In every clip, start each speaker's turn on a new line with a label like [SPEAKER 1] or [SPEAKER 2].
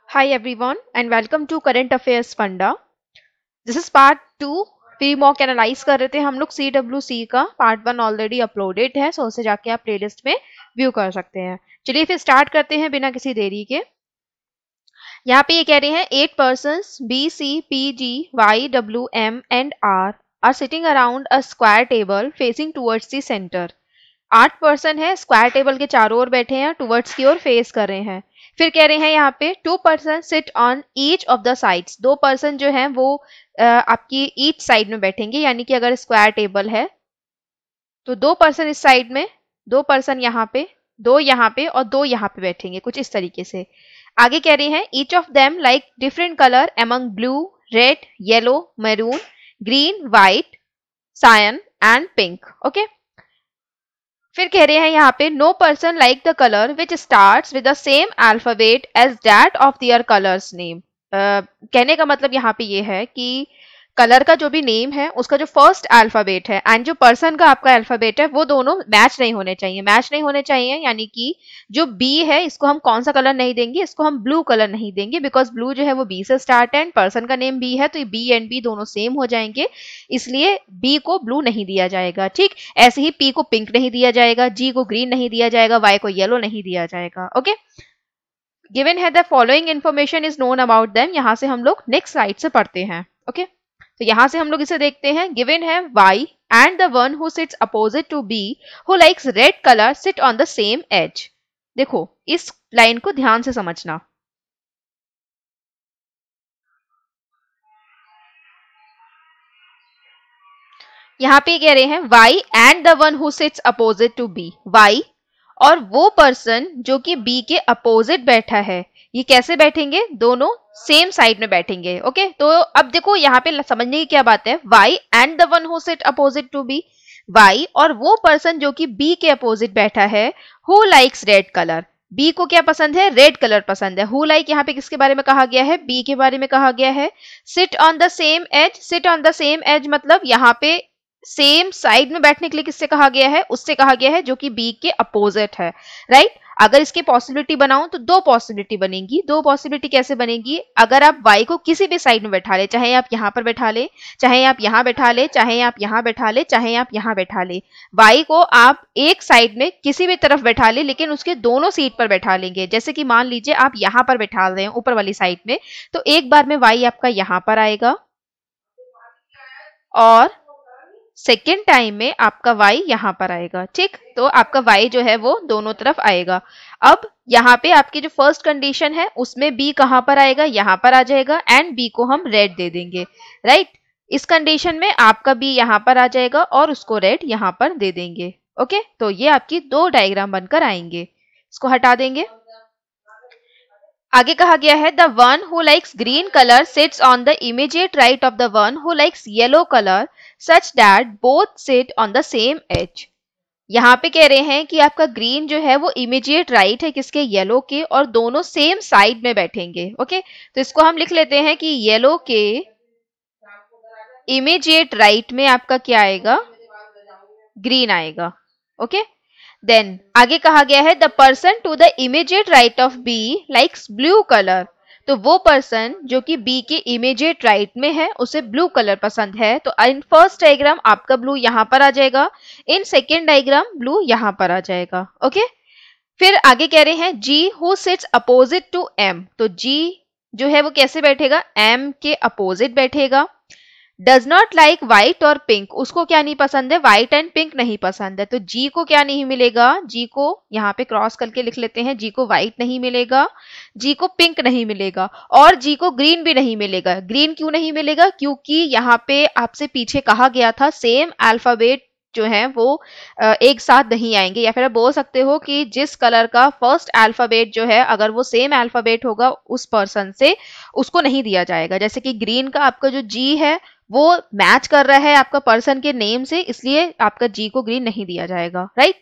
[SPEAKER 1] Hi everyone and welcome to Current Affairs Funda. This is part 2. Pre mock analyse कर रहे थे हम लोग CWC का पार्ट 1 ऑलरेडी अपलोडेड है, सो उसे जाके आप प्लेलिस्ट में व्यू कर सकते हैं। चलिए फिर स्टार्ट करते हैं बिना किसी देरी के। यहाँ पे ये कह रहे हैं 8 persons B, C, P, G, Y, W, M and R are sitting around a square table facing towards the center. 8 person है, स्क्वायर टेबल के चारों ओर बैठे हैं, टुवर्ड्स की ओर फेस कर रहे हैं। फिर कह रहे हैं यहाँ पे 2 person sit on each of the sides. 2 person जो हैं वो आपकी ईच साइड में बैठेंगे, यानी कि अगर स्क्वायर टेबल है तो 2 पर्सन इस साइड में, 2 पर्सन यहाँ पे, 2 यहाँ पे और 2 यहाँ पे बैठेंगे, कुछ इस तरीके से। आगे कह रहे हैं each of them like different colour among blue, red, yellow, maroon, green, white, cyan and pink. Okay, फिर कह रहे हैं यहाँ पे no person like the colour which starts with the same alphabet as that of their colours name. कहने का मतलब यहाँ पे ये है कि कलर का जो भी नेम है उसका जो फर्स्ट अल्फाबेट है एंड जो पर्सन का आपका अल्फाबेट है वो दोनों मैच नहीं होने चाहिए। मैच नहीं होने चाहिए यानी कि जो बी है इसको हम कौन सा कलर नहीं देंगे, इसको हम ब्लू कलर नहीं देंगे, बिकॉज ब्लू जो है वो बी से स्टार्ट है एंड पर्सन का नेम बी है, तो बी एंड बी दोनों सेम हो जाएंगे, इसलिए बी को ब्लू नहीं दिया जाएगा। ठीक, ऐसे ही पी को पिंक नहीं दिया जाएगा, जी को ग्रीन नहीं दिया जाएगा, वाई को येलो नहीं दिया जाएगा। ओके, गिवन है the following information is known about them. यहां से हम लोग नेक्स्ट स्लाइड से पढ़ते हैं। ओके, तो यहां से हम लोग इसे देखते हैं। गिवन है y and the one who sits opposite to B who likes red color sit on the same edge। देखो इस लाइन को ध्यान से समझना। यहां पे कह रहे हैं y and the one who sits opposite to B, y और वो पर्सन जो कि B के अपोजिट बैठा है, ये कैसे बैठेंगे? दोनों सेम साइड में बैठेंगे। ओके, तो अब देखो यहाँ पे समझने की क्या बात है, y and the one who sit opposite to B, y और वो पर्सन जो कि B के अपोजिट बैठा है, who likes red colour, B को क्या पसंद है? रेड कलर पसंद है। हु लाइक यहाँ पे किसके बारे में कहा गया है? B के बारे में कहा गया है। Sit on the same edge, sit on the same edge मतलब यहाँ पे सेम साइड में बैठने के लिए किससे कहा गया है? उससे कहा गया है जो कि बी के अपोजिट है, राइट। अगर इसकी पॉसिबिलिटी बनाऊं तो 2 पॉसिबिलिटी बनेगी। 2 पॉसिबिलिटी कैसे बनेगी? अगर आप y को किसी भी साइड में बैठा ले, चाहे आप यहां पर बैठा ले, चाहे आप यहां बैठा ले, चाहे आप यहां बैठा ले, चाहे आप यहां बैठा ले, y को आप एक साइड में किसी भी तरफ बैठा ले, लेकिन उसके दोनों सीट पर बैठा लेंगे। जैसे कि मान लीजिए आप यहां पर बैठा रहे हैं ऊपर वाली साइड में, तो एक बार में y आपका यहां पर आएगा और सेकेंड टाइम में आपका y यहां पर आएगा। ठीक, तो आपका y जो है वो दोनों तरफ आएगा। अब यहाँ पे आपकी जो फर्स्ट कंडीशन है उसमें b कहां पर आएगा? यहां पर आ जाएगा एंड b को हम रेड दे देंगे, राइट। इस कंडीशन में आपका b यहां पर आ जाएगा और उसको रेड यहां पर दे देंगे। ओके, तो ये आपकी 2 डायग्राम बनकर आएंगे। इसको हटा देंगे। आगे कहा गया है the one who likes green colour sits on the immediate right of the one who likes yellow colour such that both sit on the same edge। यहाँ पे कह रहे हैं कि आपका ग्रीन जो है वो इमीडिएट राइट है किसके? येलो के, और दोनों सेम साइड में बैठेंगे। ओके, तो इसको हम लिख लेते हैं कि येलो के इमीडिएट राइट में आपका क्या आएगा? ग्रीन आएगा। ओके, देन आगे कहा गया है the person to the immediate right of B likes blue colour. तो वो पर्सन जो कि बी के इमीडिएट राइट में है उसे ब्लू कलर पसंद है, तो इन फर्स्ट डायग्राम आपका ब्लू यहां पर आ जाएगा, इन सेकेंड डायग्राम ब्लू यहां पर आ जाएगा। ओके, फिर आगे कह रहे हैं जी who sits opposite to M. तो जी जो है वो कैसे बैठेगा? एम के अपोजिट बैठेगा। डज नॉट लाइक व्हाइट और पिंक, उसको क्या नहीं पसंद है? व्हाइट एंड पिंक नहीं पसंद है, तो जी को क्या नहीं मिलेगा? जी को यहाँ पे क्रॉस करके लिख लेते हैं, जी को व्हाइट नहीं मिलेगा, जी को पिंक नहीं मिलेगा और जी को ग्रीन भी नहीं मिलेगा। ग्रीन क्यों नहीं मिलेगा? क्योंकि यहाँ पे आपसे पीछे कहा गया था सेम अल्फाबेट जो है वो एक साथ नहीं आएंगे, या फिर आप बोल सकते हो कि जिस कलर का फर्स्ट अल्फाबेट जो है अगर वो सेम अल्फाबेट होगा उस पर्सन से, उसको नहीं दिया जाएगा। जैसे कि ग्रीन का आपका जो जी है वो मैच कर रहा है आपका पर्सन के नेम से, इसलिए आपका जी को ग्रीन नहीं दिया जाएगा, राइट।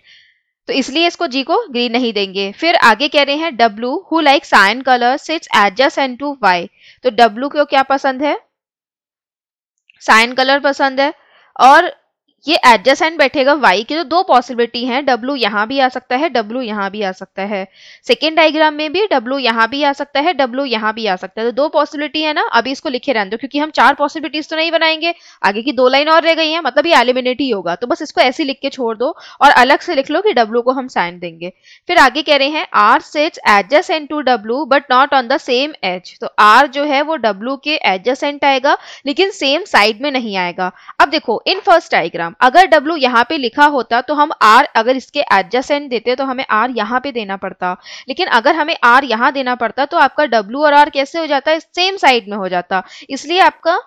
[SPEAKER 1] तो इसलिए इसको जी को ग्रीन नहीं देंगे। फिर आगे कह रहे हैं W who like cyan colour sits adjacent to Y. तो डब्लू को क्या पसंद है? साइन कलर पसंद है, और ये एडजेसेंट बैठेगा y की, तो दो पॉसिबिलिटी हैं, w यहाँ भी आ सकता है, w यहाँ भी आ सकता है। सेकेंड डायग्राम में भी w यहाँ भी आ सकता है, w यहाँ भी आ सकता है, तो दो पॉसिबिलिटी है ना। अभी इसको लिखे रहने दो, क्योंकि हम चार पॉसिबिलिटीज तो नहीं बनाएंगे, आगे की दो लाइन और रह गई हैं, मतलब ये एलिमिनेट ही होगा। तो बस इसको ऐसे लिख के छोड़ दो और अलग से लिख लो कि w को हम साइन देंगे। फिर आगे कह रहे हैं r sits adjacent to w but not on the same edge, तो r जो है वो w के एडजेसेंट आएगा लेकिन सेम साइड में नहीं आएगा। अब देखो इन फर्स्ट डायग्राम अगर W यहाँ पे लिखा होता तो हम R अगर इसके एडजेसेंट देते तो हमें R यहाँ पे देना पड़ता, लेकिन अगर हमें R यहाँ देना पड़ता तो आपका W और R कैसे हो जाता है, सेम साइड में हो जाता। इसलिए आपका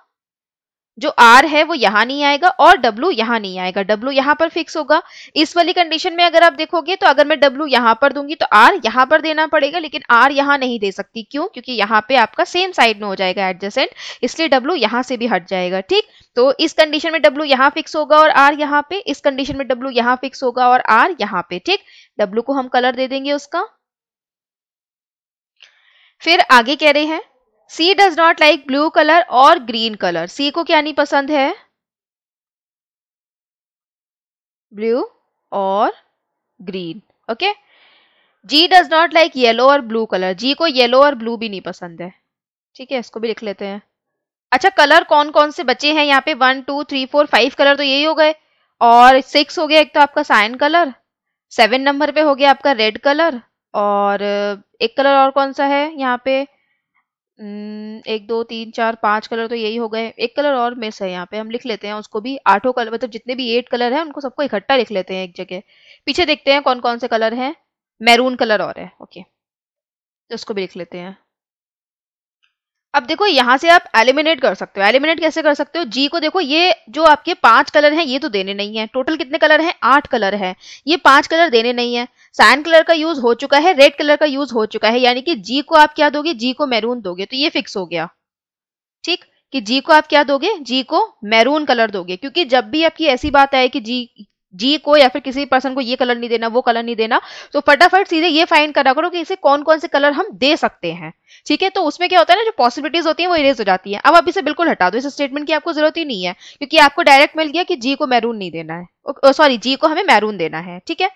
[SPEAKER 1] जो R है वो यहाँ नहीं आएगा और W यहाँ नहीं आएगा, W यहाँ पर फिक्स होगा। इस वाली कंडीशन में अगर आप देखोगे तो अगर मैं W यहाँ पर दूंगी तो R यहाँ पर देना पड़ेगा, लेकिन R यहाँ नहीं दे सकती। क्यों? क्योंकि यहाँ पे आपका सेम साइड में हो जाएगा एडजेसेंट, इसलिए W यहाँ से भी हट जाएगा। ठीक, तो इस कंडीशन में W यहाँ फिक्स होगा और R यहाँ पे, इस कंडीशन में W यहाँ फिक्स होगा और R यहाँ पे। ठीक, W को हम कलर दे देंगे उसका। फिर आगे कह रहे हैं C does not like blue color और green color। C को क्या नहीं पसंद है, ब्लू और green. Okay, G does not like yellow और ब्लू कलर। G को येलो और ब्लू भी नहीं पसंद है। ठीक है, इसको भी लिख लेते हैं। अच्छा, कलर कौन कौन से बचे हैं यहाँ पे, 1 2 3 4 5 कलर तो यही हो गए, और 6 हो गया एक तो आपका साइन कलर, 7 नंबर पे हो गया आपका रेड कलर, और एक कलर और कौन सा है यहाँ पे, 1 2 3 4 5 कलर तो यही हो गए। एक कलर और मिस है यहाँ पे, हम लिख लेते हैं उसको भी। 8 कलर, मतलब जितने भी 8 कलर हैं उनको सबको इकट्ठा लिख लेते हैं एक जगह। पीछे देखते हैं कौन कौन से कलर हैं। मैरून कलर और है, ओके, तो उसको भी लिख लेते हैं। अब देखो यहाँ से आप एलिमिनेट कर सकते हो। एलिमिनेट कैसे कर सकते हो, जी को देखो, ये जो आपके 5 कलर हैं ये तो देने नहीं है। टोटल कितने कलर हैं, 8 कलर हैं, ये 5 कलर देने नहीं है। सैन कलर का यूज हो चुका है, रेड कलर का यूज हो चुका है, यानी कि जी को आप क्या दोगे, जी को मैरून दोगे, तो ये फिक्स हो गया। ठीक, कि जी को आप क्या दोगे, जी को मैरून कलर दोगे, क्योंकि जब भी आपकी ऐसी बात आए कि जी को या फिर किसी पर्सन को ये कलर नहीं देना, वो कलर नहीं देना, तो फटाफट सीधे ये फाइंड करा करो कि इसे कौन कौन से कलर हम दे सकते हैं। ठीक है, तो उसमें क्या होता है ना, जो पॉसिबिलिटीज होती हैं वो इरेज हो जाती हैं। अब आप इसे बिल्कुल हटा दो, इस स्टेटमेंट की आपको जरूरत ही नहीं है, क्योंकि आपको डायरेक्ट मिल गया कि जी को मैरून नहीं देना है, सॉरी जी को हमें मैरून देना है। ठीक है,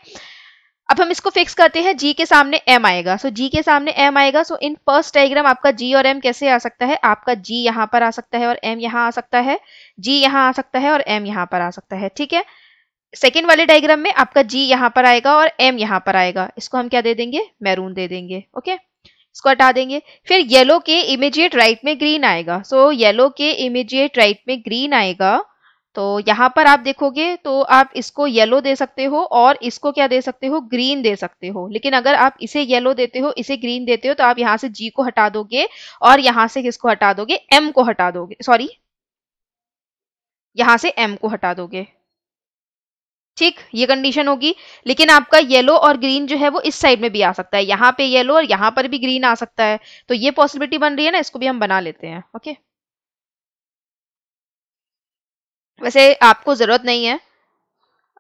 [SPEAKER 1] अब हम इसको फिक्स करते हैं, जी के सामने एम आएगा, सो जी के सामने एम आएगा। सो इन फर्स्ट डायग्राम आपका जी और एम कैसे आ सकता है, आपका जी यहाँ पर आ सकता है और एम यहाँ आ सकता है, जी यहाँ आ सकता है और एम यहाँ पर आ सकता है। ठीक है, सेकेंड वाले डायग्राम में आपका जी यहाँ पर आएगा और एम यहाँ पर आएगा, इसको हम क्या दे देंगे, मैरून दे देंगे। ओके, इसको हटा देंगे। फिर येलो के इमीडिएट राइट में ग्रीन आएगा, सो येलो के इमीडिएट राइट में ग्रीन आएगा, तो यहाँ पर आप देखोगे तो आप इसको येलो दे सकते हो और इसको क्या दे सकते हो, ग्रीन दे सकते हो। लेकिन अगर आप इसे येलो देते हो, इसे ग्रीन देते हो, तो आप यहाँ से जी को हटा दोगे और यहाँ से किसको हटा दोगे, एम को हटा दोगे, सॉरी यहाँ से एम को हटा दोगे। ठीक, ये कंडीशन होगी। लेकिन आपका येलो और ग्रीन जो है वो इस साइड में भी आ सकता है, यहाँ पे येलो और यहाँ पर भी ग्रीन आ सकता है, तो ये पॉसिबिलिटी बन रही है ना, इसको भी हम बना लेते हैं। ओके, वैसे आपको जरूरत नहीं है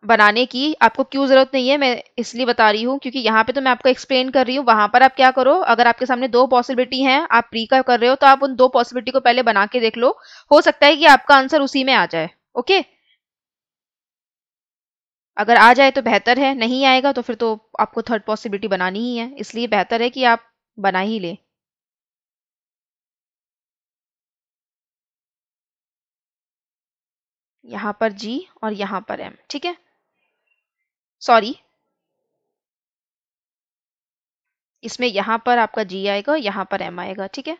[SPEAKER 1] बनाने की, आपको क्यों जरूरत नहीं है मैं इसलिए बता रही हूँ क्योंकि यहाँ पे तो मैं आपको एक्सप्लेन कर रही हूँ। वहां पर आप क्या करो, अगर आपके सामने दो पॉसिबिलिटी हैं, आप प्री का कर रहे हो, तो आप उन दो पॉसिबिलिटी को पहले बना के देख लो, हो सकता है कि आपका आंसर उसी में आ जाए। ओके, अगर आ जाए तो बेहतर है, नहीं आएगा तो फिर तो आपको थर्ड पॉसिबिलिटी बनानी ही है, इसलिए बेहतर है कि आप बना ही लें। यहाँ पर जी और यहाँ पर एम। ठीक है, सॉरी इसमें यहाँ पर आपका जी आएगा, यहाँ पर एम आएगा। ठीक है,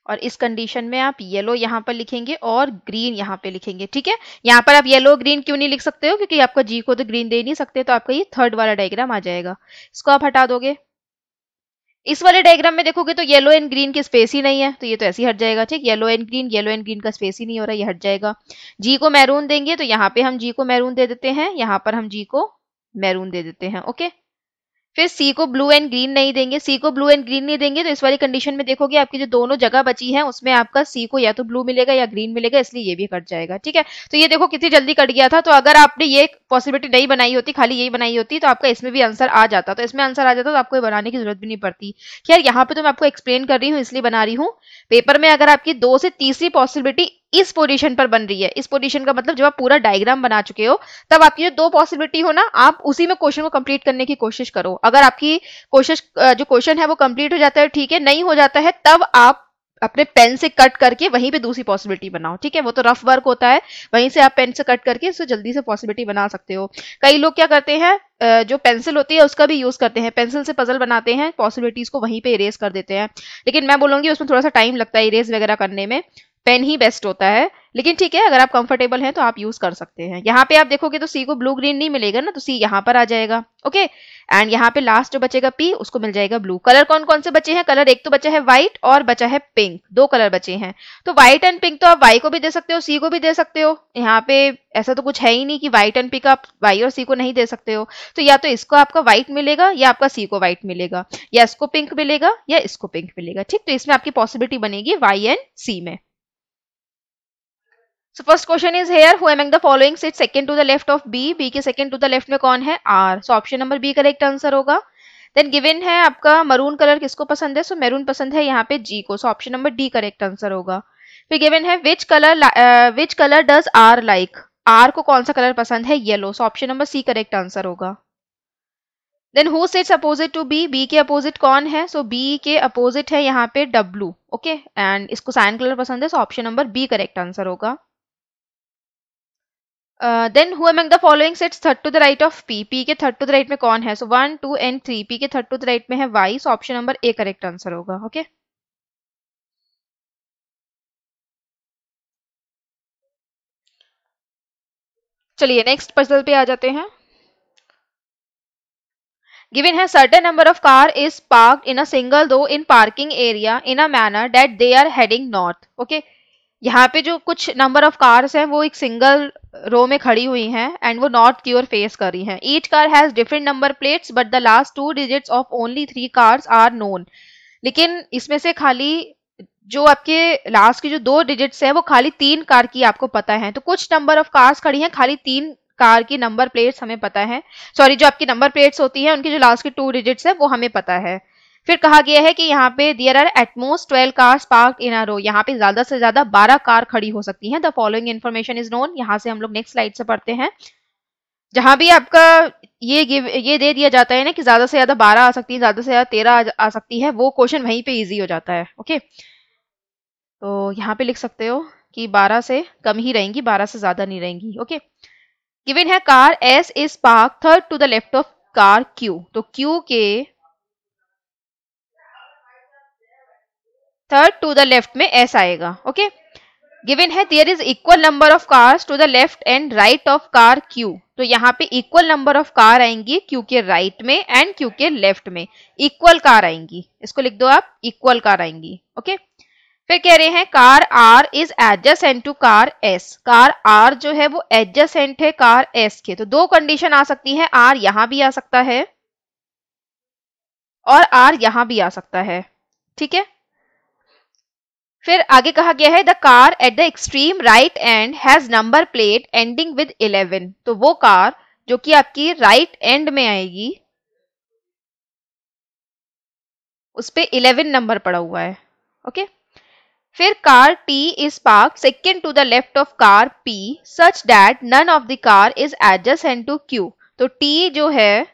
[SPEAKER 1] और इस कंडीशन में आप येलो यहाँ पर लिखेंगे और ग्रीन यहाँ पे लिखेंगे। ठीक है, यहाँ पर आप येलो ग्रीन क्यों नहीं लिख सकते हो, क्योंकि आपका जी को तो ग्रीन दे नहीं सकते, तो आपका ये थर्ड वाला डायग्राम आ जाएगा, इसको आप हटा दोगे। इस वाले डायग्राम में देखोगे तो येलो एंड ग्रीन की स्पेस ही नहीं है, तो ये तो ऐसे ही हट जाएगा। ठीक, येलो एंड ग्रीन का स्पेस ही नहीं हो रहा, ये हट जाएगा। जी को मैरून देंगे, तो यहाँ पे हम जी को मैरून दे देते हैं, यहाँ पर हम जी को मैरून दे देते हैं। ओके, फिर सी को ब्लू एंड ग्रीन नहीं देंगे, सी को ब्लू एंड ग्रीन नहीं देंगे, तो इस वाली कंडीशन में देखोगे आपकी जो दोनों जगह बची है उसमें आपका सी को या तो ब्लू मिलेगा या ग्रीन मिलेगा, इसलिए ये भी कट जाएगा। ठीक है, तो ये देखो कितनी जल्दी कट गया था। तो अगर आपने ये पॉसिबिलिटी नहीं बनाई होती, खाली यही बनाई होती, तो आपका इसमें भी आंसर आ जाता, तो इसमें आंसर आ जाता तो आपको बनाने की जरूरत भी नहीं पड़ती। खैर, यहाँ पे तो मैं आपको एक्सप्लेन कर रही हूँ इसलिए बना रही हूँ। पेपर में अगर आपकी 2 से तीसरी पॉसिबिलिटी इस पोजीशन पर बन रही है। इस पोजीशन का मतलब जब आप पूरा डायग्राम बना चुके हो तब आपकी जो दो पॉसिबिलिटी हो ना, आप उसी में क्वेश्चन को कंप्लीट करने की कोशिश करो। अगर आपकी कोशिश जो क्वेश्चन है वो कंप्लीट हो जाता है, ठीक है, नहीं हो जाता है तब आप अपने पेन से कट करके वहीं पे दूसरी पॉसिबिलिटी बनाओ, ठीक है। वो तो रफ वर्क होता है, वहीं से आप पेन से कट करके इससे जल्दी से पॉसिबिलिटी बना सकते हो। कई लोग क्या करते हैं, जो पेंसिल होती है उसका भी यूज करते हैं, पेंसिल से पजल बनाते हैं, पॉसिबिलिटीज को वहीं पे इरेज कर देते हैं। लेकिन मैं बोलूंगी उसमें थोड़ा सा टाइम लगता है इरेज वगैरह करने में, पेन ही बेस्ट होता है। लेकिन ठीक है, अगर आप कंफर्टेबल हैं तो आप यूज कर सकते हैं। यहाँ पे आप देखोगे तो सी को ब्लू ग्रीन नहीं मिलेगा ना, तो सी यहाँ पर आ जाएगा, ओके। एंड यहाँ पे लास्ट जो बचेगा पी, उसको मिल जाएगा ब्लू। कलर कौन कौन से बचे हैं? कलर एक तो बचा है व्हाइट और बचा है पिंक, दो कलर बचे हैं। तो व्हाइट एंड पिंक तो आप वाई को भी दे सकते हो, सी को भी दे सकते हो। यहाँ पे ऐसा तो कुछ है ही नहीं कि व्हाइट एंड पिंक आप वाई और सी को नहीं दे सकते हो। तो या तो इसको आपका व्हाइट मिलेगा या आपका सी को व्हाइट मिलेगा, या इसको पिंक मिलेगा या इसको पिंक मिलेगा, ठीक। तो इसमें आपकी पॉसिबिलिटी बनेगी वाई एंड सी में। So first question is here, who among the following sits second to the left of B? B के second to the left में कौन है? R. So option number B correct answer होगा। Then given है आपका maroon colour किसको पसंद है? So मैरून पसंद है यहाँ पे G को, so option number D correct answer होगा। फिर given है which color does R like? R को कौन सा कलर पसंद है? Yellow, so option number C correct answer होगा। Then who sits opposite to B? B के अपोजिट कौन है? So B के अपोजिट है यहाँ पे W, ओके। एंड इसको साइन कलर पसंद है, so option number B correct answer होगा। Then who among the following sits third to the right of P? P के third to the right में कौन है? So 1, 2 and 3. P के third to the right में है Y. So option number A correct answer होगा, okay. चलिए next puzzle पे आ जाते हैं। Given है certain number of car is parked in a single row in parking area in a manner that they are heading north, okay। यहाँ पे जो कुछ नंबर ऑफ कार्स हैं वो एक सिंगल रो में खड़ी हुई हैं एंड वो नॉर्थ की ओर फेस कर रही हैं। Each car has different number plates but the last 2 digits of only 3 cars are known. लेकिन इसमें से खाली जो आपके लास्ट की जो 2 डिजिट्स है वो खाली 3 कार की आपको पता है। तो कुछ नंबर ऑफ कार्स खड़ी हैं, खाली 3 कार की नंबर प्लेट्स हमें पता है। सॉरी, जो आपकी नंबर प्लेट्स होती हैं उनकी जो लास्ट की 2 डिजिट्स है वो हमें पता है। फिर कहा गया है कि यहाँ पे there are utmost 12 cars parked in a row. यहाँ पे ज्यादा से ज्यादा 12 कार खड़ी हो सकती हैं। The following information is known. यहाँ से हम लोग नेक्स्ट स्लाइड से पढ़ते हैं। जहां भी आपका ये दे दिया जाता है ना कि ज्यादा से ज्यादा 12 आ सकती है, ज्यादा से ज्यादा 13 आ सकती है, वो क्वेश्चन वहीं पे इजी हो जाता है, ओके। तो यहाँ पे लिख सकते हो कि 12 से कम ही रहेंगी, 12 से ज्यादा नहीं रहेंगी, ओके। गिवन है car S is park third to the left of car Q. तो क्यू के थर्ड टू द लेफ्ट में एस आएगा, ओके। गिवन है there is equal number of cars to the left and right of car Q. तो यहाँ पे equal number of car आएंगी Q के राइट में एंड क्यू के लेफ्ट में, इक्वल कार आएंगी। इसको लिख दो आप, इक्वल कार आएंगी, ओके। फिर कह रहे हैं car R is adjacent to car S. Car R जो है वो एडजेसेंट है कार एस के। तो 2 कंडीशन आ सकती है, आर यहां भी आ सकता है और आर यहां भी आ सकता है, ठीक है। फिर आगे कहा गया है the car at the extreme right and has number plate ending with 11। तो वो कार जो कि आपकी राइट एंड में आएगी उस पे 11 नंबर पड़ा हुआ है, ओके। फिर car T is park second to the left of car P such that none of the car is adjacent to Q। तो T जो है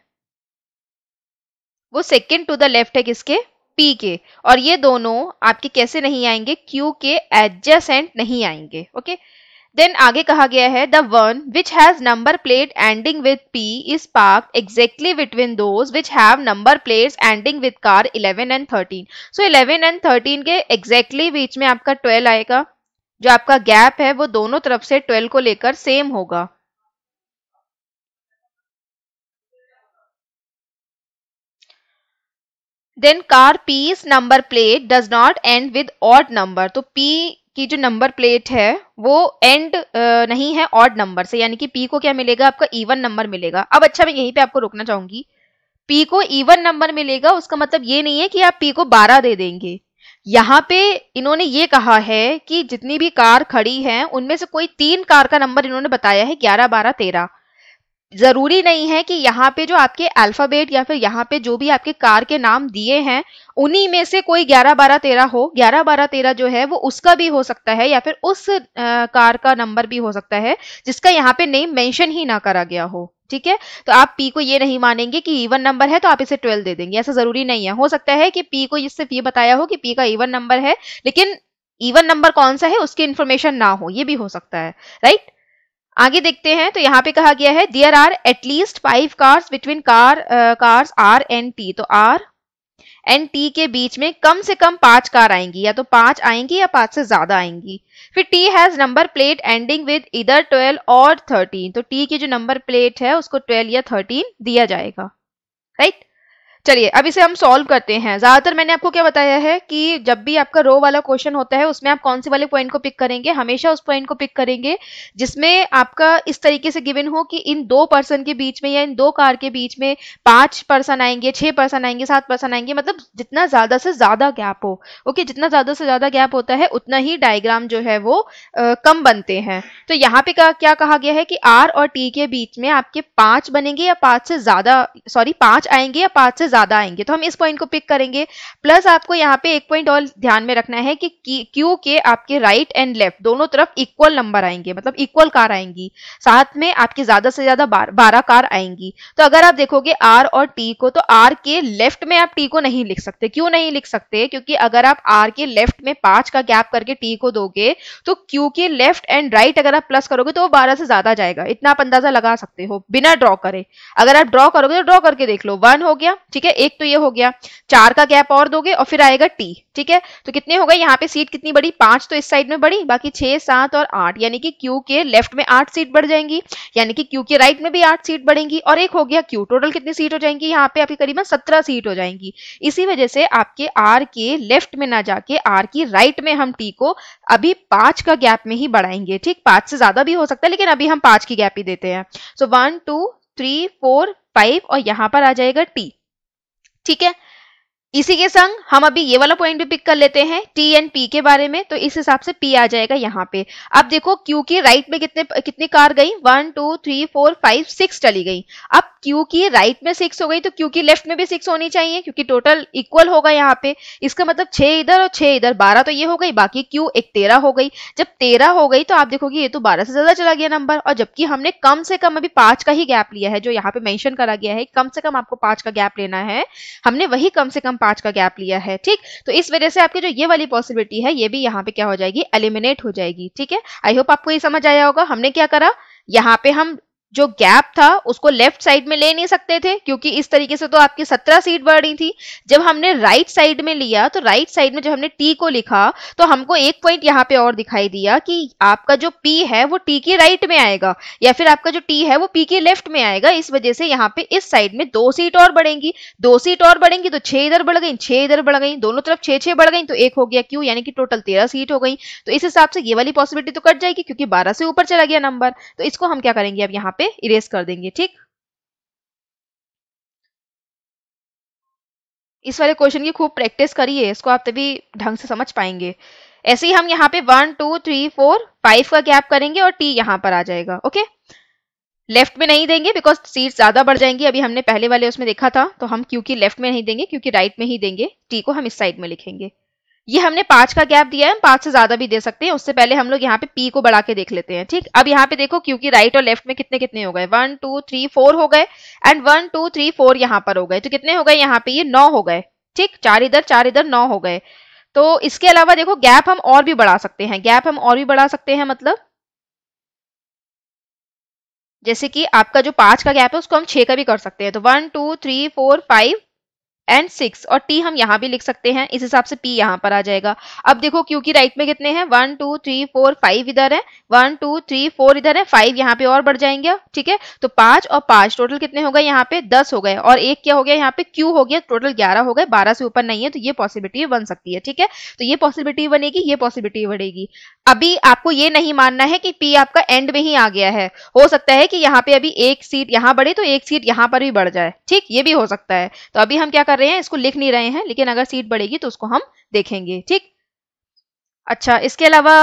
[SPEAKER 1] वो सेकेंड टू द लेफ्ट है किसके? P के। और ये दोनों आपके कैसे नहीं आएंगे? Q के एडजेसेंट नहीं आएंगे, ओके। देन आगे कहा गया है the one which has number plate ending with P is parked exactly between those which have number plates ending with car 11 and 13। So 11 and 13 के एग्जैक्टली बीच में आपका 12 आएगा। जो आपका गैप है वो दोनों तरफ से 12 को लेकर सेम होगा। Then car P's number plate does not end with odd number. तो P की जो नंबर प्लेट है वो एंड नहीं है ऑड नंबर से, यानी कि P को क्या मिलेगा? आपका इवन नंबर मिलेगा। अब अच्छा, मैं यहीं पे आपको रोकना चाहूंगी। P को इवन नंबर मिलेगा उसका मतलब ये नहीं है कि आप P को 12 दे देंगे। यहाँ पे इन्होंने ये कहा है कि जितनी भी कार खड़ी हैं उनमें से कोई 3 कार का नंबर इन्होंने बताया है 11, 12, 13। जरूरी नहीं है कि यहाँ पे जो आपके अल्फाबेट या फिर यहाँ पे जो भी आपके कार के नाम दिए हैं उन्हीं में से कोई 11 12 13 हो। 11 12 13 जो है वो उसका भी हो सकता है या फिर उस कार का नंबर भी हो सकता है जिसका यहाँ पे नेम मेंशन ही ना करा गया हो। ठीक है, तो आप पी को ये नहीं मानेंगे कि इवन नंबर है तो आप इसे 12 दे देंगे, ऐसा जरूरी नहीं है। हो सकता है कि पी को इससे ये बताया हो कि पी का इवन नंबर है, लेकिन इवन नंबर कौन सा है उसकी इंफॉर्मेशन ना हो, ये भी हो सकता है। राइट, आगे देखते हैं। तो यहाँ पे कहा गया है there are at least 5 cars between cars R and T. तो आर एंड टी के बीच में कम से कम 5 कार आएंगी, या तो 5 आएंगी या 5 से ज्यादा आएंगी। फिर T has number plate ending with इधर 12 और 13। तो टी की जो नंबर प्लेट है उसको 12 या 13 दिया जाएगा। राइट, चलिए अब इसे हम सॉल्व करते हैं। ज्यादातर मैंने आपको क्या बताया है कि जब भी आपका रो वाला क्वेश्चन होता है उसमें आप कौन से वाले पॉइंट को पिक करेंगे, हमेशा उस पॉइंट को पिक करेंगे जिसमें आपका इस तरीके से गिवन हो कि इन 2 पर्सन के बीच में या इन 2 कार के बीच में 5 पर्सन आएंगे, 6 पर्सन आएंगे, 7 पर्सन आएंगे, मतलब जितना ज्यादा से ज्यादा गैप हो। ओके, जितना ज्यादा से ज्यादा गैप होता है उतना ही डायग्राम जो है वो कम बनते हैं। तो यहाँ पे क्या कहा गया है कि आर और टी के बीच में आपके 5 बनेंगे या 5 से ज्यादा, सॉरी 5 आएंगे या 5 से ज्यादा आएंगे, तो हम इस पॉइंट को पिक करेंगे। प्लस आपको यहाँ पे एक पॉइंट और ध्यान में रखना है कि क्यू के आपके राइट एंड लेफ्ट दोनों तरफ इक्वल नंबर आएंगे, मतलब इक्वल कार आएंगी, साथ में आपकी ज्यादा से ज्यादा 12 कार आएंगी। तो अगर आप देखोगे आर और टी को, तो आर के लेफ्ट में आप टी को नहीं लिख सकते। क्यों नहीं लिख सकते? क्योंकि अगर आप आर के लेफ्ट में 5 का गैप करके टी को दोगे तो क्यू के लेफ्ट एंड राइट अगर आप प्लस करोगे तो वो 12 से ज्यादा जाएगा। इतना आप अंदाजा लगा सकते हो बिना ड्रॉ करे। अगर आप ड्रॉ करोगे तो ड्रॉ करके देख लो, 1 हो गया, ठीक है, एक तो ये हो गया, 4 का गैप और दोगे और फिर आएगा टी। ठीक है, तो कितने हो गए यहाँ पे सीट कितनी बड़ी, 5 तो इस साइड में बढ़ी, बाकी 6 7 और 8, यानी कि क्यू के लेफ्ट में 8 सीट बढ़ जाएंगी, यानी कि क्यू के राइट में भी 8 सीट बढ़ेंगी, और एक हो गया क्यू। टोटल कितनी सीट हो जाएंगी यहाँ पे आपकी? करीबन 17 सीट हो जाएंगी। इसी वजह से आपके आर के लेफ्ट में ना जाके आर की राइट में हम टी को अभी 5 का गैप में ही बढ़ाएंगे। ठीक, 5 से ज्यादा भी हो सकता है लेकिन अभी हम 5 की गैप ही देते हैं। सो 1 2 3 4 5 और यहां पर आ जाएगा टी। ठीक है, इसी के संग हम अभी ये वाला पॉइंट भी पिक कर लेते हैं टी एंड पी के बारे में। तो इस हिसाब से पी आ जाएगा यहाँ पे। अब देखो क्यू की राइट में कितनी कार गई, 1 2 3 4 5 6 चली गई। अब क्यू की राइट में 6 हो गई तो क्यू की लेफ्ट में भी 6 होनी चाहिए, क्योंकि टोटल इक्वल होगा यहाँ पे। इसका मतलब 6 इधर और 6 इधर, 12 तो ये हो गई, बाकी क्यू एक 13 हो गई। जब 13 हो गई तो आप देखोगे ये तो 12 से ज्यादा चला गया नंबर, और जबकि हमने कम से कम अभी 5 का ही गैप लिया है, जो यहाँ पे मेंशन करा गया है कम से कम आपको 5 का गैप लेना है, हमने वही कम से कम 5 का गैप लिया है। ठीक, तो इस वजह से आपकी जो ये वाली पॉसिबिलिटी है ये भी यहाँ पे क्या हो जाएगी, एलिमिनेट हो जाएगी। ठीक है, आई होप आपको ये समझ आया होगा। हमने क्या करा, यहाँ पे हम जो गैप था उसको लेफ्ट साइड में ले नहीं सकते थे, क्योंकि इस तरीके से तो आपकी 17 सीट बढ़ रही थी। जब हमने राइट साइड में लिया तो राइट साइड में जब हमने टी को लिखा तो हमको एक पॉइंट यहाँ पे और दिखाई दिया कि आपका जो पी है वो टी के राइट में आएगा, या फिर आपका जो टी है वो पी के लेफ्ट में आएगा। इस वजह से यहाँ पे इस साइड में 2 सीट और बढ़ेंगी, 2 सीट और बढ़ेंगी तो 6 इधर बढ़ गई, 6 इधर बढ़ गई, दोनों तरफ 6 बढ़ गई, तो एक हो गया क्यू, यानी कि टोटल 13 सीट हो गई। तो इस हिसाब से ये वाली पॉसिबिलिटी तो कट जाएगी, क्योंकि 12 से ऊपर चला गया नंबर। तो इसको हम क्या करेंगे, अब यहाँ पे इरेज कर देंगे। ठीक, इस वाले क्वेश्चन की खूब प्रैक्टिस करिए, इसको आप तभी ढंग से समझ पाएंगे। ऐसे ही हम यहाँ पे 1 2 3 4 5 का गैप करेंगे और टी यहाँ पर आ जाएगा। ओके, लेफ्ट में नहीं देंगे बिकॉज सीट ज्यादा बढ़ जाएंगी, अभी हमने पहले वाले उसमें देखा था, तो हम क्यू की लेफ्ट में नहीं देंगे, क्योंकि राइट में ही देंगे। टी को हम इस साइड में लिखेंगे। ये हमने 5 का गैप दिया है, हम 5 से ज्यादा भी दे सकते हैं। उससे पहले हम लोग यहाँ पे पी को बढ़ा के देख लेते हैं। ठीक, अब यहाँ पे देखो क्योंकि राइट और लेफ्ट में कितने कितने हो गए, 1 2 3 4 हो गए, एंड 1 2 3 4 यहाँ पर हो गए, तो कितने हो गए यहाँ पे, ये 9 हो गए। ठीक, 4 इधर 9 हो गए। तो इसके अलावा देखो गैप हम और भी बढ़ा सकते हैं, गैप हम और भी बढ़ा सकते हैं, मतलब जैसे कि आपका जो 5 का गैप है उसको हम 6 का भी कर सकते हैं। तो 1 2 3 4 5 एंड 6, और टी हम यहाँ भी लिख सकते हैं। इस हिसाब से पी यहाँ पर आ जाएगा। अब देखो क्यू की राइट में कितने हैं, 1 2 3 4 5 इधर है, 1 2 3 4 इधर है, 5 यहाँ पे और बढ़ जाएंगे। ठीक है, तो 5 और 5 टोटल कितने हो गए यहाँ पे, 10 हो गए, और एक क्या हो गया यहाँ पे, क्यू हो गया, टोटल 11 हो गए, 12 से ऊपर नहीं है, तो ये पॉसिबिलिटी बन सकती है। ठीक है, तो ये पॉसिबिलिटी बनेगी, ये पॉसिबिलिटी बढ़ेगी। अभी आपको ये नहीं मानना है कि पी आपका एंड में ही आ गया है, हो सकता है कि यहाँ पे अभी एक सीट यहाँ बढ़े तो एक सीट यहाँ पर भी बढ़ जाए। ठीक, ये भी हो सकता है। तो अभी हम क्या कर रहे हैं, इसको लिख नहीं रहे हैं, लेकिन अगर सीट बढ़ेगी तो उसको हम देखेंगे। ठीक, अच्छा, इसके अलावा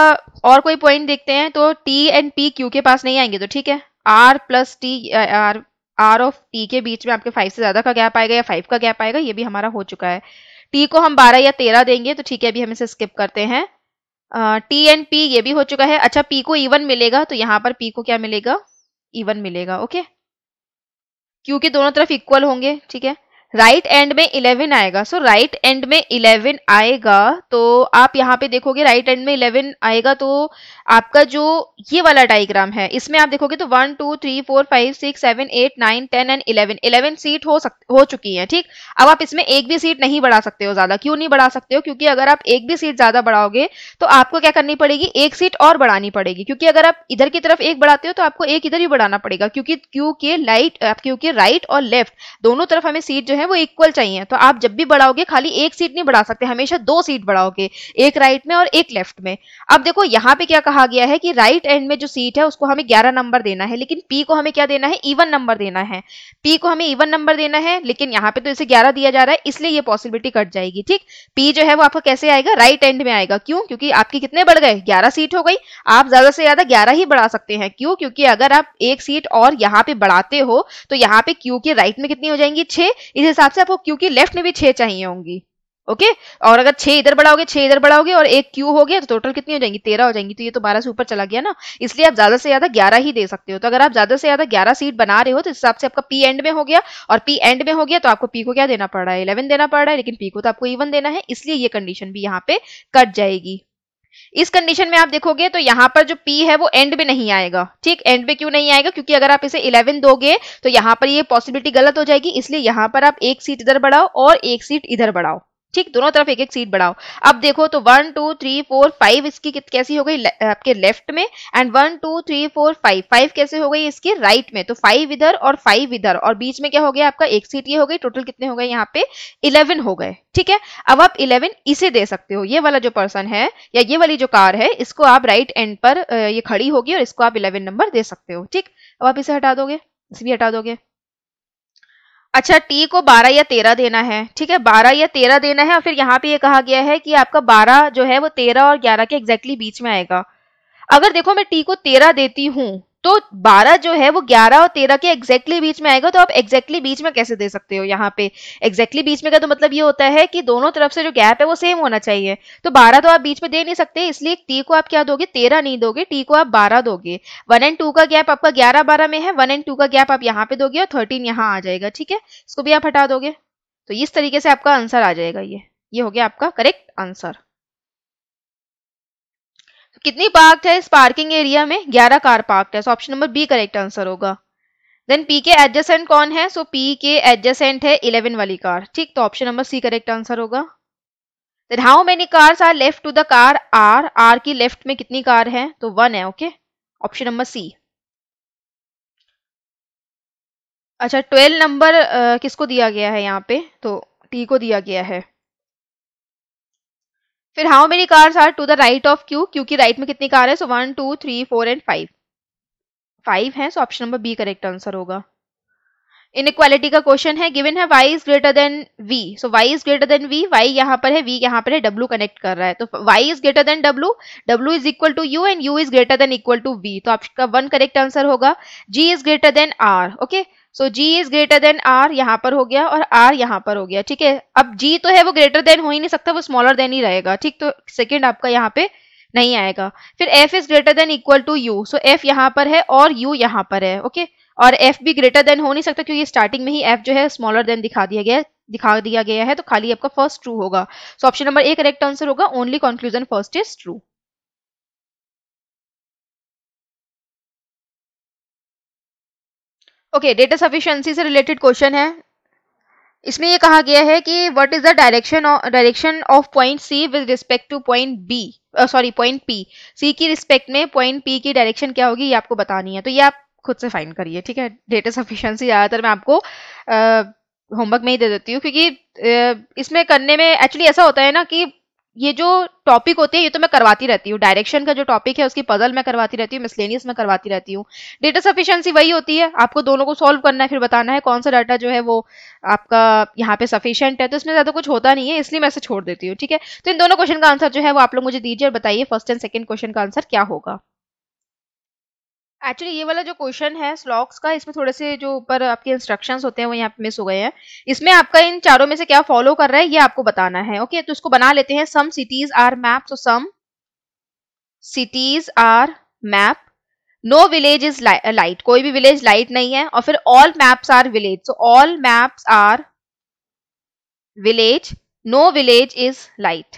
[SPEAKER 1] और कोई पॉइंट देखते हैं। तो टी एंड पी क्यू के पास नहीं आएंगे, तो ठीक है, R plus T, R of T के बीच में आपके 5 से ज्यादा का गैप आएगा या 5 का गैप आएगा, ये भी हमारा हो चुका है। टी को हम 12 या 13 देंगे तो ठीक है, अभी हम इसे स्किप करते हैं। टी एंड पी ये भी हो चुका है। अच्छा, पी को इवन मिलेगा तो यहाँ पर पी को क्या मिलेगा, इवन मिलेगा। ओके, क्योंकि दोनों तरफ इक्वल होंगे। ठीक है, राइट एंड में 11 आएगा। सो राइट एंड में 11 आएगा तो आप यहाँ पे देखोगे राइट एंड में 11 आएगा तो आपका जो ये वाला डायग्राम है इसमें आप देखोगे तो 1 2 3 4 5 6 7 8 9 10 एंड 11 सीट हो चुकी है। ठीक, अब आप इसमें एक भी सीट नहीं बढ़ा सकते हो ज्यादा। क्यों नहीं बढ़ा सकते हो? क्योंकि अगर आप एक भी सीट ज्यादा बढ़ाओगे तो आपको क्या करनी पड़ेगी, एक सीट और बढ़ानी पड़ेगी। क्योंकि अगर आप इधर की तरफ एक बढ़ाते हो तो आपको एक इधर ही बढ़ाना पड़ेगा, क्योंकि राइट और लेफ्ट दोनों तरफ हमें सीट जो है वो इक्वल चाहिए। तो आप जब भी बढ़ाओगे खाली एक सीट नहीं बढ़ा सकते, हमेशा 2 सीट बढ़ाओगे, एक राइट में और एक लेफ्ट में। अब देखो यहाँ पे क्या कहा गया है कि राइट एंड में जो सीट है उसको हमें 11 नंबर देना है, लेकिन पी को हमें क्या देना है, इवन नंबर देना है। पी को हमें इवन नंबर देना है, लेकिन यहाँ पे तो इसे 11 दिया जा रहा है, इसलिए ये पॉसिबिलिटी कट जाएगी। ठीक, पी जो है वो आपका कैसे आएगा, राइट एंड में आएगा। क्यों? क्योंकि आपकी कितने बढ़ गए, 11 सीट हो गई। आप ज्यादा से ज्यादा 11 ही बढ़ा सकते हैं। क्यों? क्योंकि अगर आप एक सीट और यहाँ पे बढ़ाते हो तो यहाँ पे क्यू के राइट में कितनी हो जाएंगी, 6। इस हिसाब से आपको क्यू की लेफ्ट में भी 6 चाहिए होंगी। ओके, और अगर 6 इधर बढ़ाओगे, 6 इधर बढ़ाओगे और एक क्यू हो गया तो टोटल कितनी हो जाएंगी, 13 हो जाएंगी। तो ये तो 12 से ऊपर चला गया ना, इसलिए आप ज्यादा से ज्यादा 11 ही दे सकते हो। तो अगर आप ज्यादा से ज्यादा 11 सीट बना रहे हो तो इस हिसाब से आपका पी एंड में हो गया, और पी एंड में हो गया तो आपको पी को क्या देना पड़ रहा है, 11 देना पड़ रहा है, लेकिन पी को तो आपको इवन देना है, इसलिए ये कंडीशन भी यहाँ पे कट जाएगी। इस कंडीशन में आप देखोगे तो यहाँ पर जो P है वो एंड में नहीं आएगा। ठीक, एंड में क्यों नहीं आएगा, क्योंकि अगर आप इसे 11 दोगे तो यहाँ पर ये पॉसिबिलिटी गलत हो जाएगी, इसलिए यहाँ पर आप एक सीट इधर बढ़ाओ और एक सीट इधर बढ़ाओ। ठीक, दोनों तरफ एक एक सीट बढ़ाओ। अब देखो तो 1 2 3 4 5 इसकी कैसी हो गई आपके लेफ्ट में, एंड 1 2 3 4 5 कैसे हो गई इसके राइट में। तो 5 इधर और 5 इधर, और बीच में क्या हो गया आपका, एक सीट ये हो गई। टोटल कितने हो गए यहाँ पे, 11 हो गए। ठीक है, अब आप 11 इसे दे सकते हो। ये वाला जो पर्सन है या ये वाली जो कार है इसको आप राइट एंड पर ये खड़ी होगी और इसको आप 11 नंबर दे सकते हो। ठीक, अब आप इसे हटा दोगे, इसे भी हटा दोगे। अच्छा, टी को 12 या 13 देना है। ठीक है, 12 या 13 देना है, और फिर यहाँ पे ये कहा गया है कि आपका 12 जो है वो 13 और 11 के एग्जैक्टली बीच में आएगा। अगर देखो मैं टी को 13 देती हूँ तो 12 जो है वो 11 और 13 के एग्जैक्टली बीच में आएगा। तो आप एग्जैक्टली बीच में कैसे दे सकते हो, यहाँ पे एग्जैक्टली बीच में का तो मतलब ये होता है कि दोनों तरफ से जो गैप है वो सेम होना चाहिए। तो 12 तो आप बीच में दे नहीं सकते, इसलिए टी को आप क्या दोगे, 13 नहीं दोगे, टी को आप 12 दोगे। 1 एंड 2 का गैप आपका 11 12 में है, 1 एंड 2 का गैप आप यहाँ पे दोगे और 13 यहाँ आ जाएगा। ठीक है, इसको भी आप हटा दोगे, तो इस तरीके से आपका आंसर आ जाएगा। ये हो गया आपका करेक्ट आंसर। कितनी पार्क है इस पार्किंग एरिया में, 11 कार पार्क है। So option number B correct answer होगा। देन पी के एडजेसेंट कौन है, सो पी के एडजेसेंट है 11 वाली कार। ठीक, तो option number C correct answer होगा। Then how many cars are left to the car R, R की लेफ्ट में कितनी कार है, तो 1 है। Okay, option number C. अच्छा, 12 नंबर किसको दिया गया है यहाँ पे, तो टी को दिया गया है। फिर how many cars are to the right of Q, Q की राइट में कितनी कार है, सो 1 2 3 4 एंड 5 है। So option number B correct answer होगा। इनइक्वालिटी का क्वेश्चन है, गिवन है y is greater than v, so y is greater than v, y यहाँ पर है, v यहाँ पर है, w कनेक्ट कर रहा है। तो y is greater than w, w is equal to u and u is greater than equal to v, तो आपका 1 करेक्ट आंसर होगा। g is greater than r, okay, so g is greater than r यहाँ पर हो गया और r यहाँ पर हो गया। ठीक है, अब g तो है वो ग्रेटर देन हो ही नहीं सकता, वो स्मॉलर देन ही रहेगा। ठीक, तो सेकेंड आपका यहाँ पे नहीं आएगा। फिर f is greater than equal to u, so f यहाँ पर है और u यहाँ पर है। ओके, और f भी ग्रेटर देन हो नहीं सकता क्योंकि स्टार्टिंग में ही f जो है स्मॉलर देन दिखा दिया गया है, तो खाली आपका फर्स्ट ट्रू होगा। So option number A correct answer होगा। Only conclusion first is true. Okay, data sufficiency से रिलेटेड क्वेश्चन है। इसमें ये कहा गया है कि what is the direction of point C with respect to point B, sorry point P, C की रिस्पेक्ट में पॉइंट पी की डायरेक्शन क्या होगी, ये आपको बतानी है। तो ये आप खुद से फाइंड करिए। ठीक है, डेटा सफिशिएंसी ज्यादातर मैं आपको होमवर्क में ही दे देती हूँ, क्योंकि इसमें करने में एक्चुअली ऐसा होता है ना कि ये जो टॉपिक होते हैं ये तो मैं करवाती रहती हूँ। डायरेक्शन का जो टॉपिक है उसकी पजल मैं करवाती रहती हूँ, मिसलेनियस में करवाती रहती हूँ। डेटा सफिशिएंसी वही होती है, आपको दोनों को सॉल्व करना है, फिर बताना है कौन सा डाटा जो है वो आपका यहाँ पे सफिशिएंट है। तो इसमें ज्यादा कुछ होता नहीं है, इसलिए मैं इसे छोड़ देती हूँ। ठीक है, तो इन दोनों क्वेश्चन का आंसर जो है वो आप लोग मुझे दीजिए और बताइए फर्स्ट एंड सेकंड क्वेश्चन का आंसर क्या होगा। एक्चुअली ये वाला जो क्वेश्चन है स्लॉग्स का, इसमें थोड़े से जो ऊपर आपके इंस्ट्रक्शंस होते हैं वो यहाँ पे मिस हो गए हैं। इसमें आपका इन चारों में से क्या फॉलो कर रहा है ये आपको बताना है। ओके, तो इसको बना लेते हैं। सम सिटीज आर मैप, तो some cities are map, no village is light, कोई भी विलेज लाइट नहीं है। और फिर all maps are village, so all maps are village, no village is light.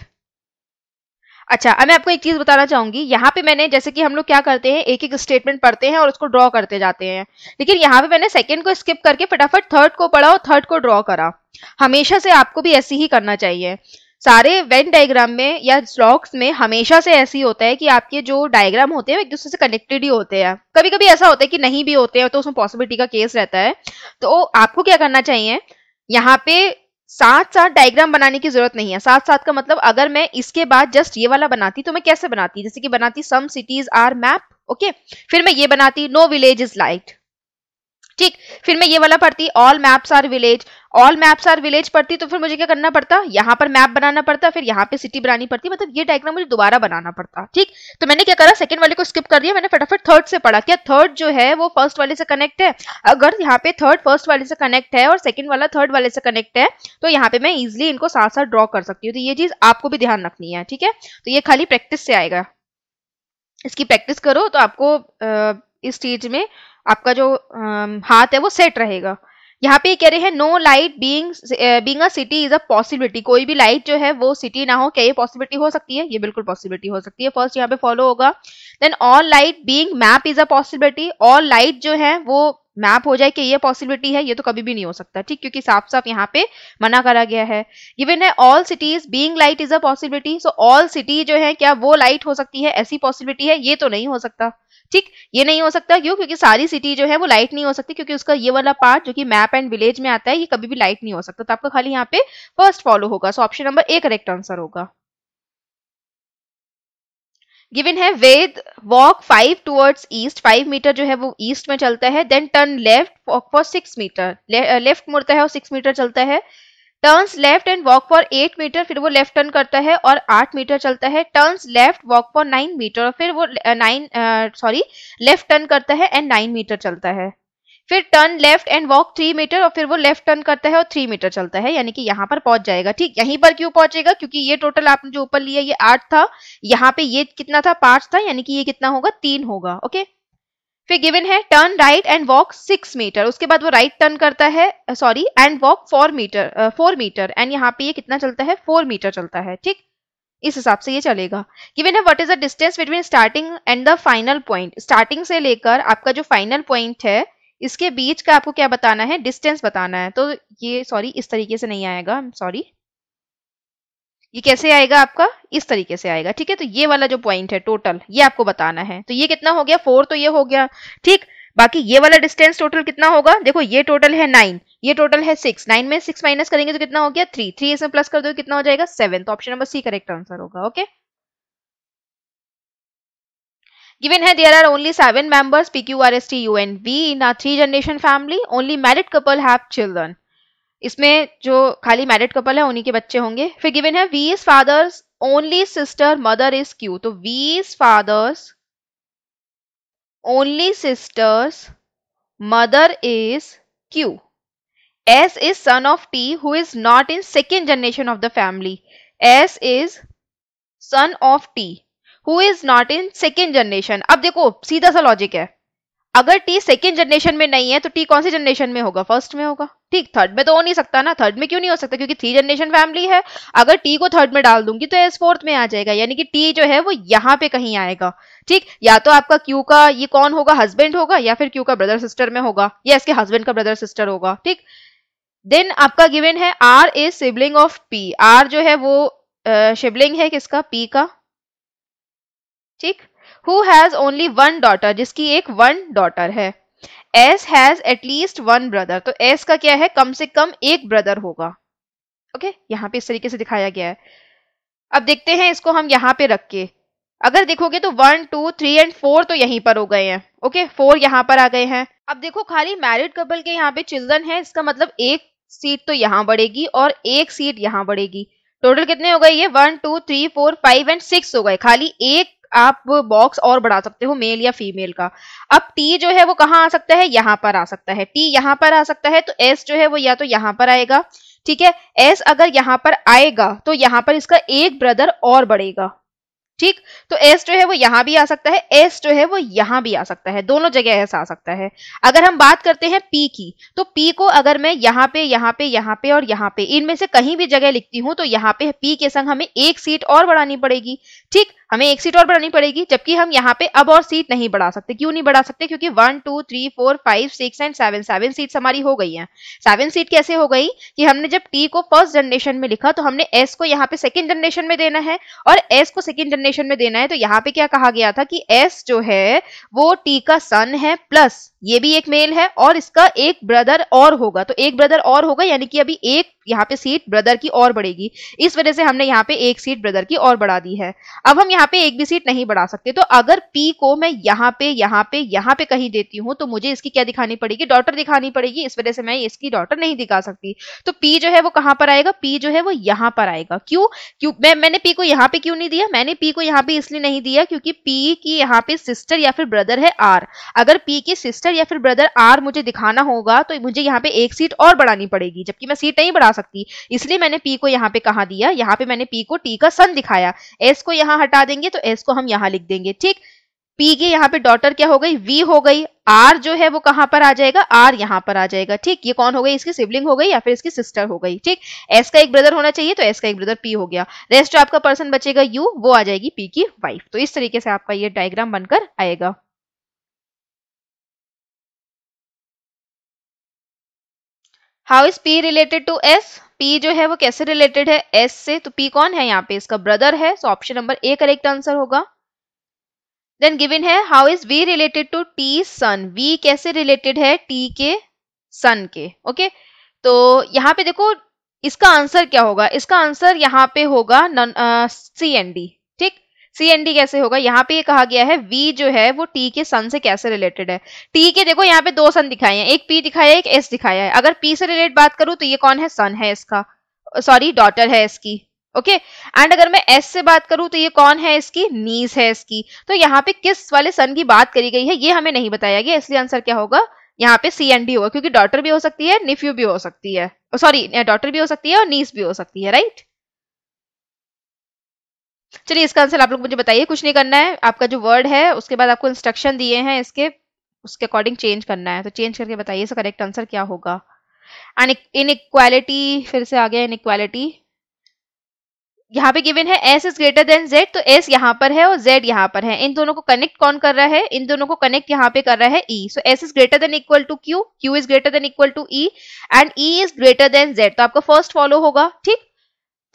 [SPEAKER 1] अच्छा, अब मैं आपको एक चीज बताना चाहूंगी। यहाँ पे मैंने, जैसे कि हम लोग क्या करते हैं, एक एक स्टेटमेंट पढ़ते हैं और उसको ड्रॉ करते जाते हैं, लेकिन यहाँ पे मैंने सेकंड को स्किप करके फटाफट थर्ड को पढ़ा और थर्ड को ड्रॉ करा। हमेशा से आपको भी ऐसे ही करना चाहिए। सारे वेन डायग्राम में या स्लॉग्स में हमेशा से ऐसे ही होता है कि आपके जो डायग्राम होते हैं एक दूसरे से कनेक्टेड ही होते हैं। कभी कभी ऐसा होता है कि नहीं भी होते हैं, तो उसमें पॉसिबिलिटी का केस रहता है। तो आपको क्या करना चाहिए, यहाँ पे साथ साथ डायग्राम बनाने की जरूरत नहीं है। साथ साथ का मतलब, अगर मैं इसके बाद जस्ट ये वाला बनाती तो मैं कैसे बनाती, जैसे कि बनाती सम सिटीज आर मैप, ओके, फिर मैं ये बनाती नो विलेज इज लाइट, ठीक, फिर मैं ये वाला पढ़ती all maps are village, all maps are village पढ़ती, तो फिर मुझे क्या करना पड़ता, यहाँ पर मैप बनाना पड़ता, फिर यहाँ पे सिटी बनानी पड़ती, मतलब ये डायग्राम मुझे दोबारा बनाना पड़ता। ठीक, तो मैंने क्या करा, सेकंड वाले को स्किप कर दिया, मैंने फटाफट थर्ड से पढ़ा। क्या थर्ड जो है वो फर्स्ट वाले से कनेक्ट है? अगर यहाँ पे थर्ड फर्स्ट वाले से कनेक्ट है और सेकंड वाला थर्ड वाले से कनेक्ट है, तो यहाँ पे मैं इजिली इनको साथ साथ ड्रॉ कर सकती हूँ। तो ये चीज आपको भी ध्यान रखनी है, ठीक है। तो ये खाली प्रैक्टिस से आएगा, इसकी प्रैक्टिस करो तो आपको इस चीज में आपका जो हाथ है वो सेट रहेगा। यहाँ पे कह रहे हैं no light being a city is a possibility, कोई भी लाइट जो है वो सिटी ना हो, क्या ये पॉसिबिलिटी हो सकती है? ये बिल्कुल पॉसिबिलिटी हो सकती है। फर्स्ट यहाँ पे फॉलो होगा। Then all light being map is a possibility, all light जो है वो मैप हो जाए कि ये पॉसिबिलिटी है, ये तो कभी भी नहीं हो सकता, ठीक, क्योंकि साफ साफ यहाँ पे मना करा गया है। गिवन है all cities being light is a possibility, so all city जो है क्या वो लाइट हो सकती है, ऐसी पॉसिबिलिटी है, ये तो नहीं हो सकता। ठीक, ये नहीं हो सकता, क्यों? क्योंकि सारी सिटी जो है वो लाइट नहीं हो सकती, क्योंकि उसका ये वाला पार्ट जो कि मैप एंड विलेज में आता है ये कभी भी लाइट नहीं हो सकता। तो आपका खाली यहाँ पे फर्स्ट फॉलो होगा, so option number A correct answer होगा। गिवन है Ved walk 5 towards east, 5 metre जो है वो ईस्ट में चलता है, then turn left walk for 6 metre, left मुड़ता है और 6 मीटर चलता है, turns left and walk for 8 metre, फिर वो लेफ्ट टर्न करता है और 8 मीटर चलता है, turns left walk for 9 metre और फिर वो लेफ्ट टर्न करता है एंड 9 मीटर चलता है, फिर turn left and walk 3 metre और फिर वो लेफ्ट टर्न करता है और 3 मीटर चलता है, यानी कि यहाँ पर पहुंच जाएगा। ठीक, यहीं पर क्यों पहुंचेगा? क्योंकि ये टोटल आपने जो ऊपर लिया ये 8 था, यहाँ पे ये कितना था, 5 था, यानी कि ये कितना होगा, 3 होगा। ओके, फिर गिवन है turn right and walk 6 metre, उसके बाद वो राइट टर्न करता है, sorry, and walk 4 metre and यहाँ पे ये कितना चलता है, 4 मीटर चलता है। ठीक, इस हिसाब से ये चलेगा। गिवन है what is the distance between starting and the final point, starting से लेकर आपका जो फाइनल पॉइंट है इसके बीच का आपको क्या बताना है, डिस्टेंस बताना है। तो ये सॉरी इस तरीके से नहीं आएगा, सॉरी, ये कैसे आएगा आपका, इस तरीके से आएगा। ठीक है, तो ये वाला जो पॉइंट है टोटल ये आपको बताना है। तो ये कितना हो गया, 4, तो ये हो गया। ठीक, बाकी ये वाला डिस्टेंस टोटल कितना होगा, देखो ये टोटल है 9, ये टोटल है 6, 9 में 6 माइनस करेंगे तो कितना हो गया, 3, 3 इसमें प्लस कर दो कितना हो जाएगा, 7। तो option number C correct answer होगा। ओके, given है there are only 7 members p q r s t u n v in a 3 generation family, only married couple have children, इसमें जो खाली मैरिड कपल है उन्हीं के बच्चे होंगे। फिर गिवन है V is father's only sister mother is Q, तो V is father's only sisters mother is Q. S is son of T who is not in second generation of the family, S is son of T who is not in second generation. अब देखो सीधा सा logic है, अगर T second generation में नहीं है तो टी कौन सी जनरेशन में होगा, फर्स्ट में होगा। ठीक, थर्ड में तो हो नहीं सकता ना, थर्ड में क्यों नहीं हो सकता, क्योंकि 3 जनरेशन फैमिली है। अगर टी को थर्ड में डाल दूंगी तो एस फोर्थ में आ जाएगा, यानी कि टी जो है वो यहाँ पे कहीं आएगा। ठीक, या तो आपका क्यू का ये कौन होगा, हस्बैंड होगा, या फिर क्यू का ब्रदर सिस्टर में होगा, या इसके हस्बैंड का ब्रदर सिस्टर होगा। ठीक, देन आपका गिवन है R is sibling of P, R जो है वो सिबलिंग है किसका, पी का। ठीक, हु हैज ओनली 1 डॉटर, जिसकी एक 1 डॉटर है। एस हैज एटलीस्ट 1 ब्रदर, तो एस का क्या है, कम से कम एक ब्रदर होगा। ओके, यहाँ पे इस तरीके से दिखाया गया है। अब देखते हैं इसको हम यहाँ पे रख के, अगर देखोगे तो 1 2 3 एंड 4 तो यहीं पर हो गए हैं। ओके, 4 यहाँ पर आ गए हैं। अब देखो खाली मैरिड कपल के यहाँ पे चिल्ड्रन है, इसका मतलब एक सीट तो यहाँ बढ़ेगी और एक सीट यहाँ बढ़ेगी। टोटल कितने हो गए ये, 1 2 3 4 5 एंड 6 हो गए, खाली एक आप बॉक्स और बढ़ा सकते हो मेल या फीमेल का। अब टी जो है वो कहाँ आ सकता है, यहाँ पर आ सकता है, टी यहाँ पर आ सकता है, तो एस जो है वो या तो यहाँ पर आएगा, ठीक है। एस अगर यहाँ पर आएगा तो यहाँ पर इसका एक ब्रदर और बढ़ेगा, ठीक। तो एस जो है वो यहां भी आ सकता है, एस जो है वो यहां भी आ सकता है, दोनों जगह एस आ सकता है। अगर हम बात करते हैं पी की, तो पी को अगर मैं यहाँ पे यहाँ पे यहाँ पे और यहाँ पे इनमें से कहीं भी जगह लिखती हूँ तो यहाँ पे पी के संग हमें एक सीट और बढ़ानी पड़ेगी, ठीक, हमें एक सीट और बढ़ानी पड़ेगी। जबकि हम यहाँ पे अब और सीट नहीं बढ़ा सकते, क्यों नहीं बढ़ा सकते, क्योंकि 1 2 3 4 5 6 एंड 7 सीट्स हमारी हो गई हैं। 7 सीट कैसे हो गई कि हमने जब टी को फर्स्ट जनरेशन में लिखा तो हमने एस को यहाँ पे सेकेंड जनरेशन में देना है, और एस को सेकेंड जनरेशन में देना है, तो यहाँ पे क्या कहा गया था कि एस जो है वो टी का सन है, प्लस ये भी एक मेल है और इसका एक ब्रदर और होगा, तो एक ब्रदर और होगा यानी कि अभी एक यहाँ पे सीट ब्रदर की और बढ़ेगी, इस वजह से हमने यहाँ पे एक सीट ब्रदर की और बढ़ा दी है। अब हम यहाँ पे एक भी सीट नहीं बढ़ा सकते, तो अगर पी को मैं यहाँ पे यहाँ पे यहाँ पे कहीं देती हूँ तो मुझे इसकी क्या दिखानी पड़ेगी, डॉटर दिखानी पड़ेगी, इस वजह से मैं इसकी डॉटर नहीं दिखा सकती। तो पी जो है वो कहाँ पर आएगा, पी जो है वो यहाँ पर आएगा। क्यों क्यों मैंने पी को यहाँ पे क्यों नहीं दिया, मैंने पी को यहाँ पे इसलिए नहीं दिया क्योंकि पी की यहाँ पे सिस्टर या फिर ब्रदर है आर। अगर पी की सिस्टर या फिर ब्रदर आर मुझे दिखाना होगा तो मुझे यहाँ पे एक सीट और बढ़ानी पड़ेगी, जबकि मैं सीट नहीं बढ़ा सकती, इसलिए मैंने पी को यहाँ पे कहा दिया, यहाँ पे मैंने पी को टी का सन दिखाया। एस को यहाँ हटा देंगे तो एस को हम यहाँ लिख देंगे, ठीक। पी के यहाँ पे डॉटर क्या हो गई, वी हो गई। आर जो है वो कहां पर आ जाएगा, आर यहाँ पर आ जाएगा, ठीक। ये कौन हो गई, इसकी सिबलिंग हो गई या फिर इसकी सिस्टर हो गई, ठीक। एस का एक ब्रदर होना चाहिए तो एस का एक ब्रदर पी हो गया, रेस्ट जो आपका पर्सन बचेगा यू, वो आ जाएगी पी की वाइफ। तो इस तरीके से आपका ये डायग्राम बनकर आएगा। How is P related to S, P जो है वो कैसे रिलेटेड है एस से, तो पी कौन है यहाँ पे, इसका ब्रदर है, so option number A correct answer होगा। देन गिवन है how is V related to T son, V कैसे रिलेटेड है टी के सन के, ओके। तो यहाँ पे देखो इसका आंसर क्या होगा, इसका आंसर यहाँ पे होगा सी एन डी, ठीक। सी एन डी कैसे होगा, यहाँ पे ये कहा गया है वी जो है वो टी के सन से कैसे रिलेटेड है। टी के देखो यहाँ पे दो सन दिखाए हैं, एक पी दिखाया है एक एस दिखाया है। अगर पी से रिलेट बात करूं तो ये कौन है, सन है इसका, सॉरी डॉटर है इसकी, ओके। एंड अगर मैं एस से बात करूं तो ये कौन है, इसकी नीस है इसकी। तो यहाँ पे किस वाले सन की बात करी गई है ये हमें नहीं बताया गया, इसलिए आंसर क्या होगा, यहाँ पे सी एन डी होगा, क्योंकि डॉटर भी हो सकती है निफ्यू भी हो सकती है, सॉरी डॉटर भी हो सकती है और नीस भी हो सकती है, राइट। चलिए इसका आंसर आप लोग मुझे बताइए, कुछ नहीं करना है, आपका जो वर्ड है उसके बाद आपको इंस्ट्रक्शन दिए हैं इसके उसके अकॉर्डिंग चेंज करना है, तो चेंज करके बताइए इसका करेक्ट आंसर क्या होगा। इनइक्वालिटी, फिर से आ गया इनइक्वालिटी, यहाँ पे गिवन है S is greater than Z, तो एस यहाँ पर है और जेड यहाँ पर है, इन दोनों को कनेक्ट कौन कर रहा है, इन दोनों को कनेक्ट यहाँ पे कर रहा है E. So S is greater than equal to Q, Q is greater than equal to E and E is greater than Z, तो आपका फर्स्ट फॉलो होगा, ठीक,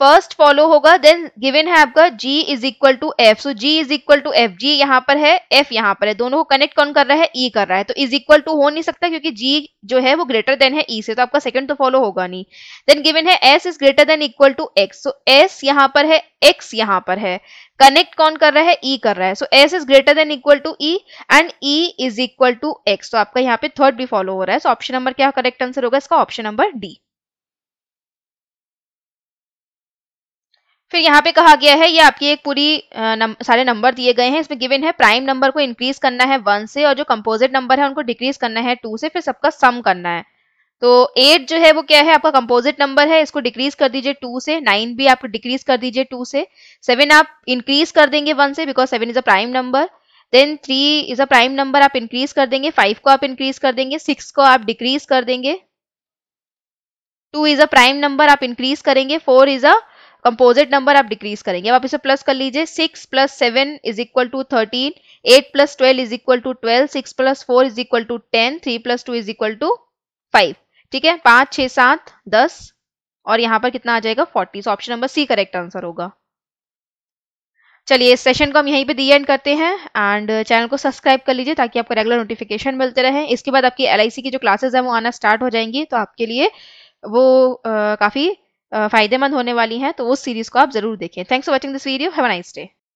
[SPEAKER 1] फर्स्ट फॉलो होगा। देन गिवन है आपका g is equal to F, so g is equal to F, G यहाँ पर है f यहाँ पर है, दोनों को कनेक्ट कौन कर रहा है, e कर रहा है, तो इज इक्वल टू हो नहीं सकता क्योंकि g जो है वो ग्रेटर देन है e से, तो आपका सेकंड तो फॉलो होगा नहीं। देन गिवन है s is greater than equal to x, so s यहाँ पर है x यहाँ पर है, कनेक्ट कौन कर रहा है, e कर रहा है, so s is greater than equal to e and e is equal to x, तो आपका यहाँ पे थर्ड भी फॉलो हो रहा है, सो ऑप्शन नंबर क्या करेक्ट आंसर होगा इसका, ऑप्शन नंबर डी। फिर यहाँ पे कहा गया है, ये आपकी एक पूरी सारे नंबर दिए गए हैं, इसमें गिवन है प्राइम नंबर को इंक्रीज करना है 1 से और जो कंपोजिट नंबर है उनको डिक्रीज करना है 2 से, फिर सबका सम करना है। तो 8 जो है वो क्या है आपका कंपोजिट नंबर है, इसको डिक्रीज कर दीजिए 2 से, 9 भी आप डिक्रीज कर दीजिए 2 से, 7 आप इंक्रीज कर देंगे 1 से because 7 is a prime number, then 3 is a prime number आप इंक्रीज कर देंगे, 5 को आप इंक्रीज कर देंगे, 6 को आप डिक्रीज कर देंगे, 2 इज अ प्राइम नंबर आप इंक्रीज करेंगे, 4 इज अ कंपोजिट नंबर आप डिक्रीज करेंगे। अब आप इसे प्लस कर लीजिए, 6 plus 7 is equal to 13, 8 plus 12 is equal to 12, 6 plus 4 is equal to 10, 3 plus 2 is equal to 5, ठीक है, 5 6 7 10 और यहाँ पर कितना आ जाएगा 40, so option number C correct answer होगा। चलिए इस सेशन को हम यहीं पे दी एंड करते हैं एंड चैनल को सब्सक्राइब कर लीजिए ताकि आपको रेगुलर नोटिफिकेशन मिलते रहे। इसके बाद आपकी एलआईसी की जो क्लासेस हैं वो आना स्टार्ट हो जाएंगी, तो आपके लिए वो काफ़ी फायदेमंद होने वाली हैं, तो उस सीरीज को आप जरूर देखें। Thanks for watching this video, have a nice day.